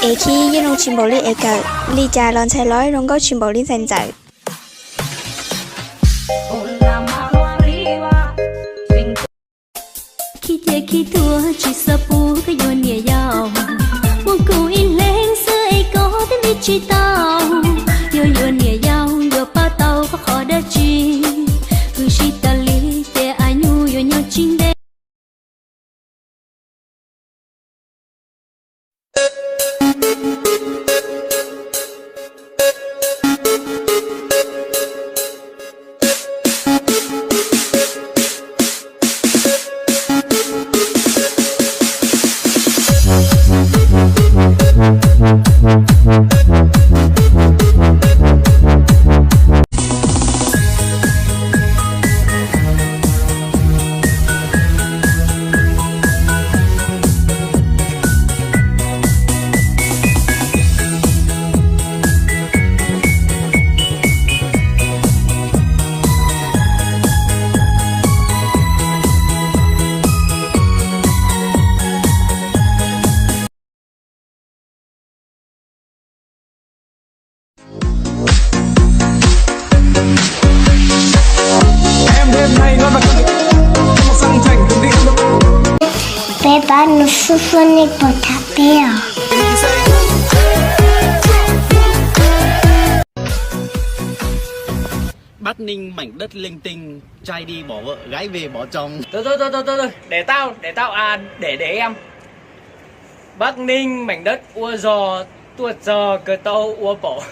ê khi yên ông chim bò li ê cả li cha lon sai lói rong có chim bò li san dạy khi thế khi thua chỉ sợ pu cái yo nia yao một câu in lên xưa ấy có tên đi chỉ tao yo nia yao yo pa tao có khó đã chi cứ chỉ ta li te anyu yo nhau chinh đê Beba no sufone potapeo. Bắc Ninh mảnh đất linh tinh, trai đi bỏ vợ, gái về bỏ chồng. Thôi, để tao để em. Bắc Ninh mảnh đất ua giò, tuột giò cờ tâu ua bổ.